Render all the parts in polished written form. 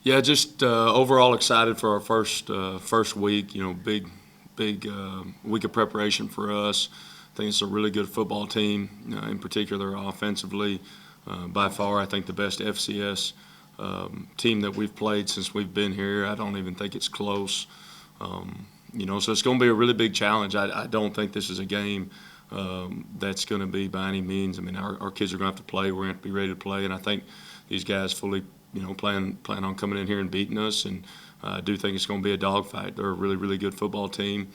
Yeah, just overall excited for our first week. Big week of preparation for us. I think it's a really good football team, in particular offensively. By far, I think the best FCS team that we've played since we've been here. I don't even think it's close. So it's going to be a really big challenge. I don't think this is a game that's going to be by any means. I mean, our kids are going to have to play. We're going to have to be ready to play, and I think these guys fully plan on coming in here and beating us. And I do think it's going to be a dogfight. They're a really, really good football team.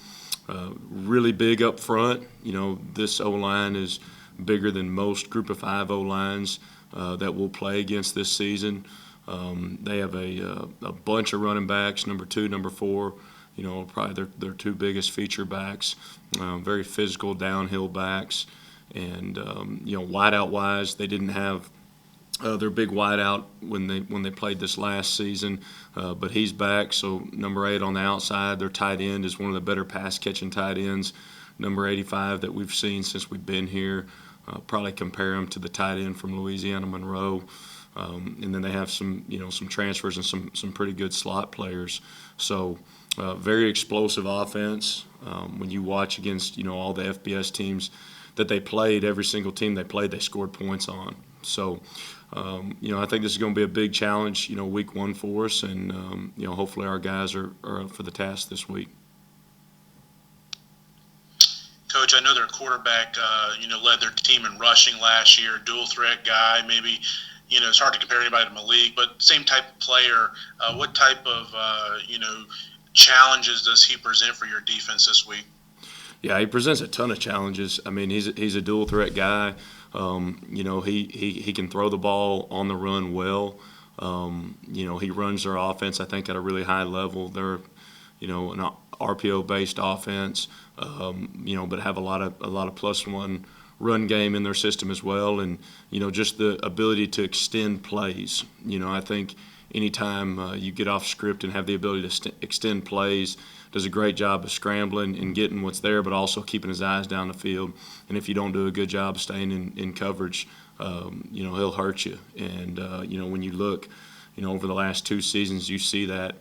Really big up front. This O-line is bigger than most Group of Five O-lines that we'll play against this season. They have a bunch of running backs, number 2, number 4. Probably their 2 biggest feature backs. Very physical downhill backs. And wideout-wise, they didn't have their big wideout when they played this last season, but he's back. So number 8 on the outside, their tight end is one of the better pass-catching tight ends. Number 85 that we've seen since we've been here. Probably compare him to the tight end from Louisiana Monroe. And then they have some transfers and some pretty good slot players. So very explosive offense. When you watch against all the FBS teams that they played, every single team they played, they scored points on. So I think this is going to be a big challenge, week 1 for us, and hopefully our guys are up for the task this week. Coach, I know their quarterback, led their team in rushing last year, dual threat guy. Maybe, it's hard to compare anybody to Malik, but same type of player. What type of, challenges does he present for your defense this week? Yeah, he presents a ton of challenges. I mean, he's a dual threat guy. He can throw the ball on the run well. He runs their offense, I think, at a really high level. They're, an RPO-based offense, but have a lot of +1 run game in their system as well, and just the ability to extend plays. I think anytime you get off script and have the ability to extend plays, does a great job of scrambling and getting what's there, but also keeping his eyes down the field. And if you don't do a good job staying in coverage, he'll hurt you. And when you look, over the last 2 seasons, you see that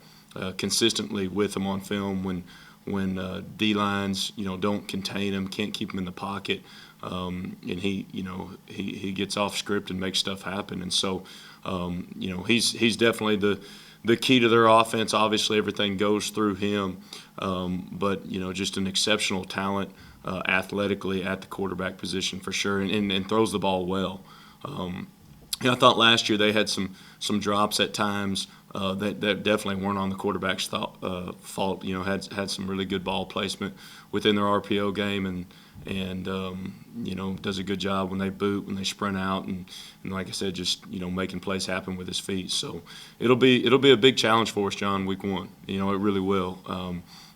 consistently with him on film when D lines don't contain him, can't keep him in the pocket, and he gets off script and makes stuff happen. And so he's definitely the key to their offense. Obviously, everything goes through him, but just an exceptional talent athletically at the quarterback position for sure, and throws the ball well. I thought last year they had some drops at times that definitely weren't on the quarterback's fault. Had some really good ball placement within their RPO game, and does a good job when they boot, when they sprint out, and like I said, just making plays happen with his feet. So it'll be a big challenge for us, John, week 1. It really will.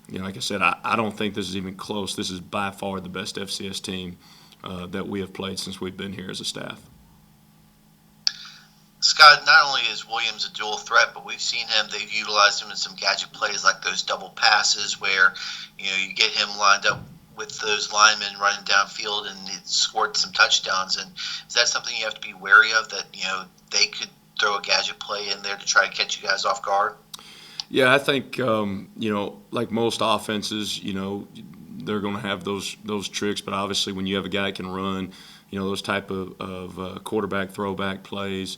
Like I said, I don't think this is even close. This is by far the best FCS team that we have played since we've been here as a staff. Scott, not only is Williams a dual threat, but we've seen him, they've utilized him in some gadget plays like those double passes where, you get him lined up with those linemen running downfield and he scored some touchdowns. And is that something you have to be wary of, that, they could throw a gadget play in there to try to catch you guys off guard? Yeah, I think, like most offenses, they're going to have those tricks, but obviously when you have a guy that can run, those type of quarterback throwback plays,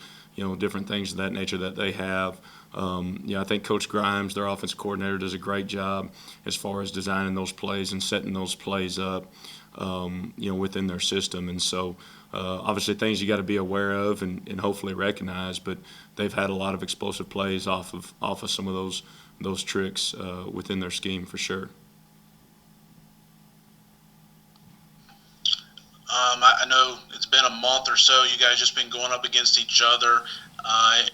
different things of that nature that they have. I think Coach Grimes, their offensive coordinator, does a great job as far as designing those plays and setting those plays up, within their system. And so, obviously, things you got to be aware of and hopefully recognize. But they've had a lot of explosive plays off of some of those tricks within their scheme for sure. I know it's been a month or so. You guys just been going up against each other,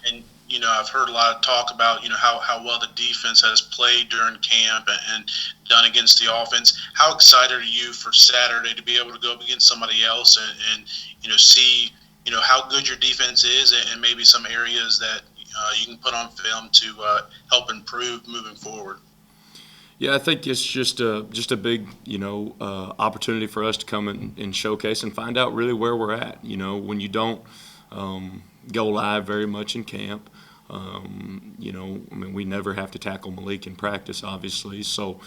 and I've heard a lot of talk about how well the defense has played during camp and done against the offense. How excited are you for Saturday to be able to go up against somebody else and see how good your defense is and maybe some areas that you can put on film to help improve moving forward? Yeah, I think it's just a big opportunity for us to come and showcase and find out really where we're at. When you don't go live very much in camp, We never have to tackle Malik in practice, obviously. So,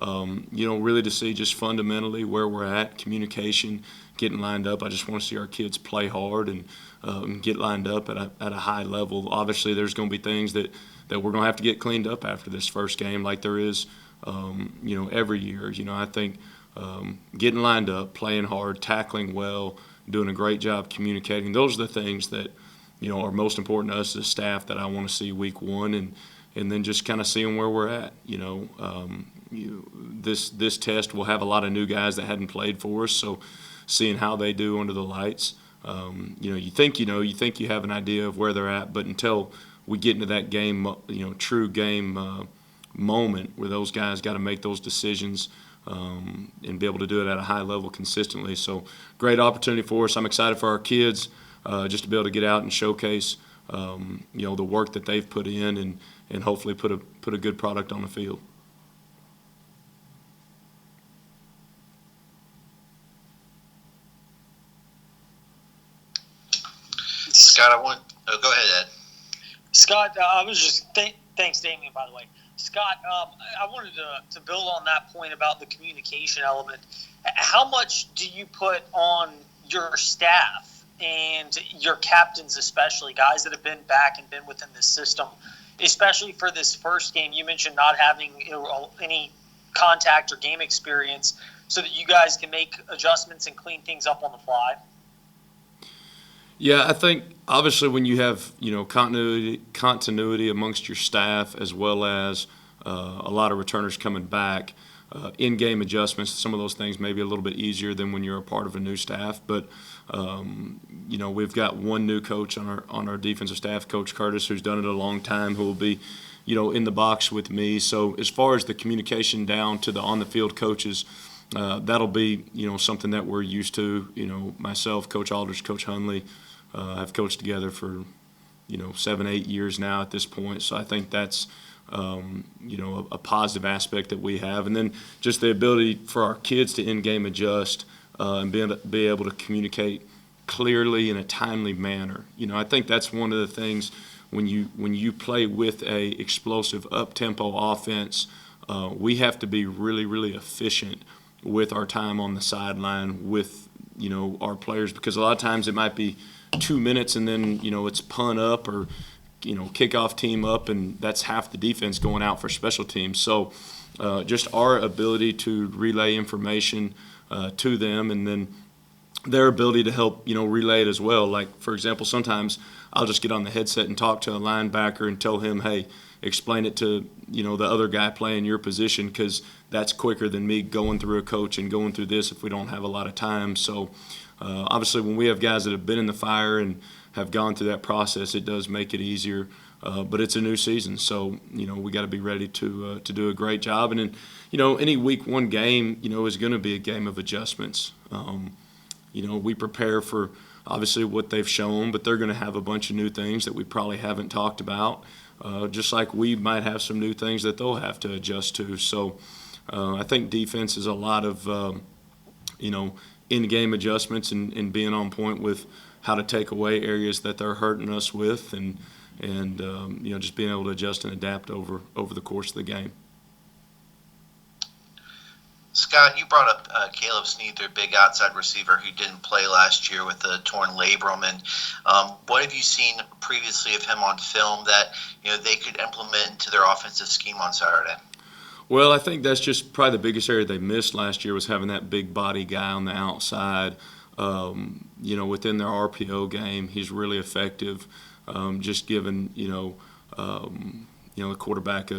really to see just fundamentally where we're at, communication, getting lined up. I just want to see our kids play hard and get lined up at a high level. Obviously, there's going to be things that we're going to have to get cleaned up after this first game, like there is, every year. I think getting lined up, playing hard, tackling well, doing a great job communicating. Those are the things that are most important to us as a staff that I want to see week one, and then just kind of seeing where we're at. This test will have a lot of new guys that hadn't played for us, so seeing how they do under the lights. You think you have an idea of where they're at, but until we get into that game, true game moment where those guys got to make those decisions and be able to do it at a high level consistently. So great opportunity for us. I'm excited for our kids just to be able to get out and showcase the work that they've put in and hopefully put a good product on the field. Scott, go ahead, Ed. Scott, I was just thanks, Damien, by the way. Scott, I wanted to build on that point about the communication element. How much do you put on your staff and your captains, especially guys that have been back and been within this system, especially for this first game? You mentioned not having any contact or game experience, so that you guys can make adjustments and clean things up on the fly. Yeah, I think obviously when you have continuity amongst your staff, as well as a lot of returners coming back, in-game adjustments, some of those things may be a little bit easier than when you're a part of a new staff. But we've got one new coach on our defensive staff, Coach Curtis, who's done it a long time, who will be in the box with me. So as far as the communication down to the on-the-field coaches, that'll be something that we're used to. Myself, Coach Aldridge, Coach Hunley have coached together for 7-8 years now at this point. So I think that's a positive aspect that we have, and then just the ability for our kids to in-game adjust and be able to communicate clearly in a timely manner. I think that's one of the things when you play with a explosive up-tempo offense. We have to be really, really efficient with our time on the sideline with our players, because a lot of times it might be 2 minutes and then it's punt up or kickoff team up, and that's half the defense going out for special teams. So just our ability to relay information to them, and then their ability to help relay it as well. Like, for example, sometimes I'll just get on the headset and talk to a linebacker and tell him, hey, explain it to the other guy playing your position, because that's quicker than me going through a coach and going through this if we don't have a lot of time. So obviously when we have guys that have been in the fire and have gone through that process, it does make it easier. But it's a new season, so we got to be ready to do a great job. And then any week one game is going to be a game of adjustments. We prepare for obviously what they've shown, but they're going to have a bunch of new things that we probably haven't talked about, just like we might have some new things that they'll have to adjust to. So I think defense is a lot of in-game adjustments and being on point with how to take away areas that they're hurting us with, and just being able to adjust and adapt over the course of the game. Scott, you brought up Caleb Sneed, their big outside receiver who didn't play last year with the torn labrum. And what have you seen previously of him on film that they could implement into their offensive scheme on Saturday? Well, I think that's just probably the biggest area they missed last year, was having that big body guy on the outside. Within their RPO game, he's really effective. Just giving the quarterback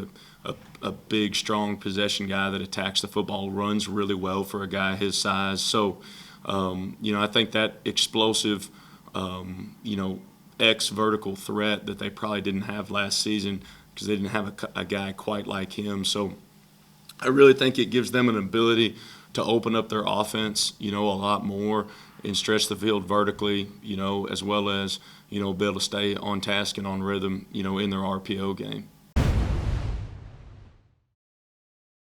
a big, strong possession guy that attacks the football, runs really well for a guy his size. So, I think that explosive, vertical threat that they probably didn't have last season, because they didn't have a guy quite like him. So I really think it gives them an ability to open up their offense, a lot more and stretch the field vertically, as well as, be able to stay on task and on rhythm, in their RPO game.